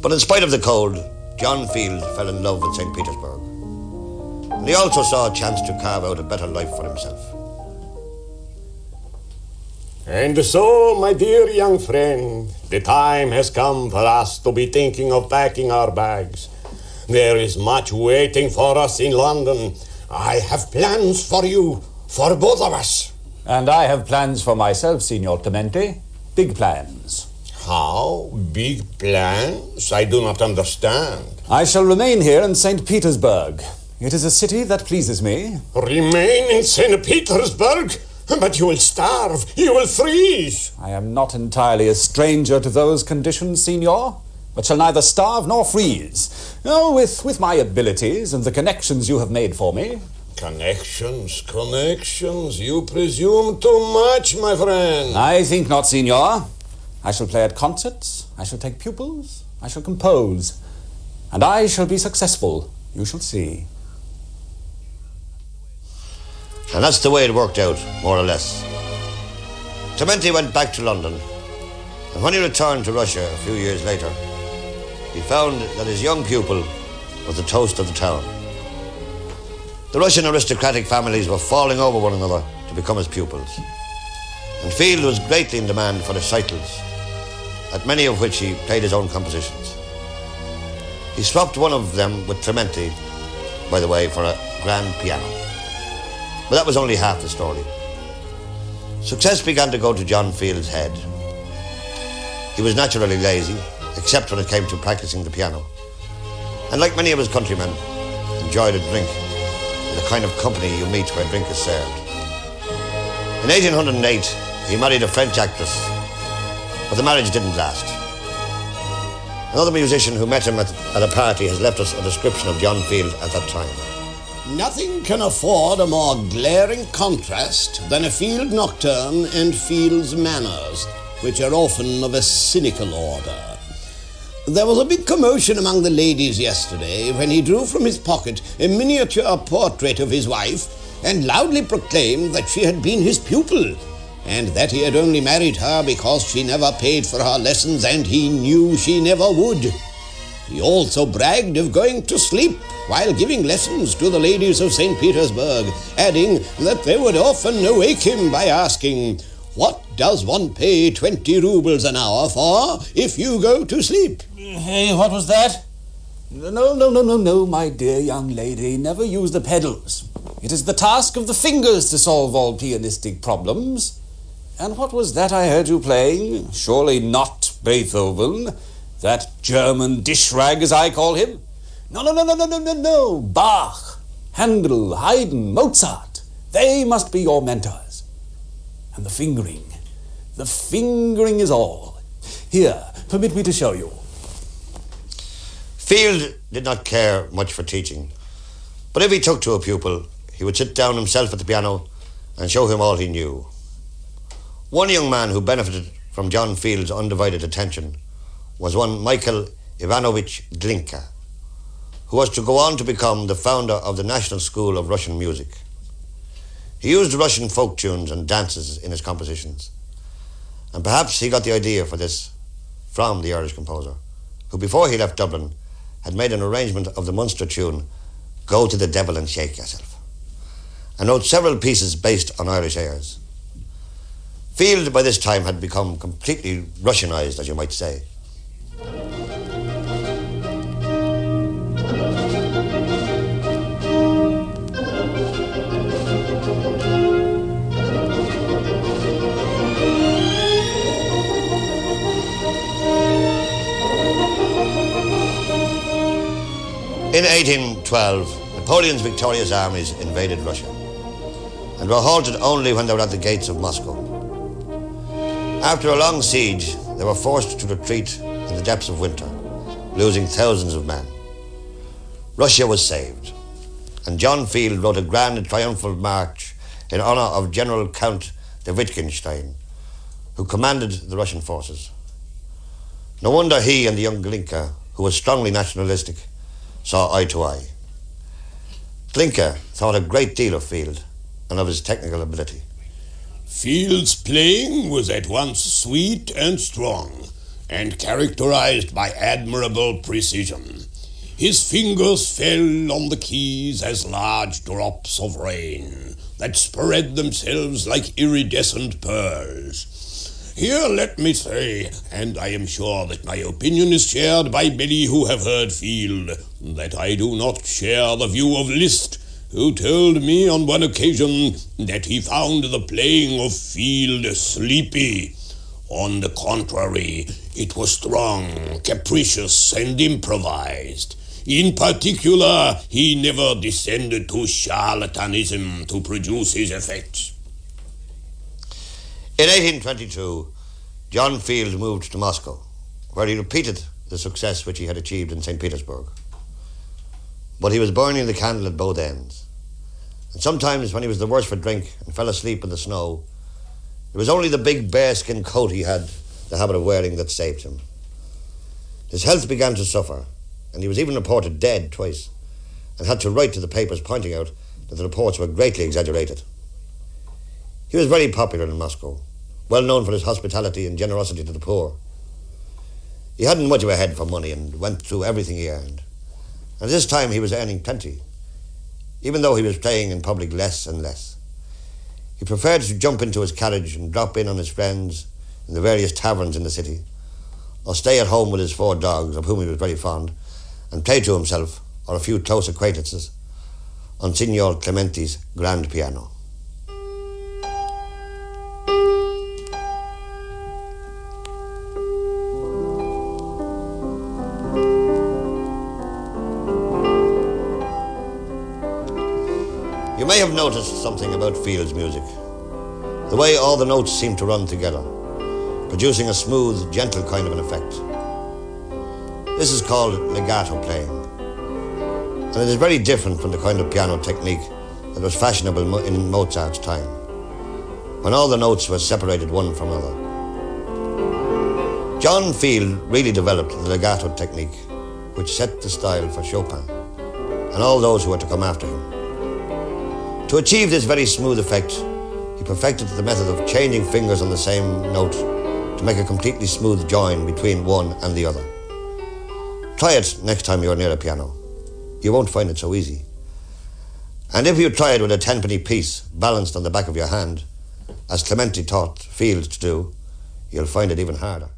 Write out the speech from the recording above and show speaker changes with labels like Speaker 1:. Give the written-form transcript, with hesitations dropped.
Speaker 1: But in spite of the cold, John Field fell in love with Saint Petersburg. And he also saw a chance to carve out a better life for himself.
Speaker 2: And so, my dear young friend, the time has come for us to be thinking of packing our bags. There is much waiting for us in London. I have plans for you, for both of us.
Speaker 3: And I have plans for myself, Signor Clementi. Big plans.
Speaker 2: How? Big plans? I do not understand.
Speaker 3: I shall remain here in Saint Petersburg. It is a city that pleases me.
Speaker 2: Remain in Saint Petersburg? But you will starve. You will freeze.
Speaker 3: I am not entirely a stranger to those conditions, Signor, but shall neither starve nor freeze. Oh, with my abilities and the connections you have made for me.
Speaker 2: Connections. You presume too much, my friend.
Speaker 3: I think not, Signor. I shall play at concerts. I shall take pupils. I shall compose. And I shall be successful. You shall see.
Speaker 1: And that's the way it worked out, more or less. Clementi went back to London, and when he returned to Russia a few years later, he found that his young pupil was the toast of the town. The Russian aristocratic families were falling over one another to become his pupils, and Field was greatly in demand for recitals, at many of which he played his own compositions. He swapped one of them with Clementi, by the way, for a grand piano. But that was only half the story. Success began to go to John Field's head. He was naturally lazy, except when it came to practicing the piano. And like many of his countrymen, enjoyed a drink, the kind of company you meet where drink is served. In 1808, he married a French actress, but the marriage didn't last. Another musician who met him at a party has left us a description of John Field at that time.
Speaker 4: Nothing can afford a more glaring contrast than a Field nocturne and Field's manners, which are often of a cynical order. There was a big commotion among the ladies yesterday when he drew from his pocket a miniature portrait of his wife and loudly proclaimed that she had been his pupil, and that he had only married her because she never paid for her lessons and he knew she never would. He also bragged of going to sleep while giving lessons to the ladies of Saint Petersburg, adding that they would often awake him by asking, "What does one pay 20 rubles an hour for if you go to sleep?"
Speaker 3: Hey, what was that? No, my dear young lady. Never use the pedals. It is the task of the fingers to solve all pianistic problems. And what was that I heard you playing? Surely not Beethoven. That German dish-rag, as I call him. No. Bach, Handel, Haydn, Mozart. They must be your mentors. And the fingering is all. Here, permit me to show you.
Speaker 1: Field did not care much for teaching, but if he took to a pupil, he would sit down himself at the piano and show him all he knew. One young man who benefited from John Field's undivided attention was one Michael Ivanovich Glinka, who was to go on to become the founder of the National School of Russian Music. He used Russian folk tunes and dances in his compositions, and perhaps he got the idea for this from the Irish composer, who before he left Dublin had made an arrangement of the Munster tune "Go to the Devil and Shake Yourself," and wrote several pieces based on Irish airs. Field by this time had become completely Russianized, as you might say. In 1812, Napoleon's victorious armies invaded Russia and were halted only when they were at the gates of Moscow. After a long siege, they were forced to retreat in the depths of winter, losing thousands of men. Russia was saved, and John Field wrote a grand triumphal march in honor of General Count de Wittgenstein, who commanded the Russian forces. No wonder he and the young Glinka, who was strongly nationalistic, saw eye to eye. Glinka thought a great deal of Field and of his technical ability.
Speaker 4: Field's playing was at once sweet and strong.
Speaker 2: and characterized by admirable precision. His fingers fell on the keys as large drops of rain that spread themselves like iridescent pearls. Here let me say, and I am sure that my opinion is shared by many who have heard Field, that I do not share the view of Liszt, who told me on one occasion that he found the playing of Field sleepy. On the contrary, it was strong, capricious, and improvised. In particular, he never descended to charlatanism to produce his effects.
Speaker 1: In 1822, John Field moved to Moscow, where he repeated the success which he had achieved in Saint Petersburg. But he was burning the candle at both ends. And sometimes, when he was the worse for drink and fell asleep in the snow, it was only the big bearskin coat he had the habit of wearing that saved him. His health began to suffer, and he was even reported dead twice, and had to write to the papers pointing out that the reports were greatly exaggerated. He was very popular in Moscow, well known for his hospitality and generosity to the poor. He hadn't much of a head for money and went through everything he earned. And at this time he was earning plenty, even though he was playing in public less and less. He preferred to jump into his carriage and drop in on his friends in the various taverns in the city, or stay at home with his 4 dogs, of whom he was very fond, and play to himself or a few close acquaintances on Signor Clementi's grand piano. You may have noticed something about Field's music. The way all the notes seem to run together, producing a smooth, gentle kind of an effect. This is called legato playing, and it is very different from the kind of piano technique that was fashionable in Mozart's time, when all the notes were separated one from another. John Field really developed the legato technique, which set the style for Chopin and all those who were to come after him. To achieve this very smooth effect, he perfected the method of changing fingers on the same note to make a completely smooth join between one and the other. Try it next time you're near a piano. You won't find it so easy. And if you try it with a 10-penny piece balanced on the back of your hand, as Clementi taught Field to do, you'll find it even harder.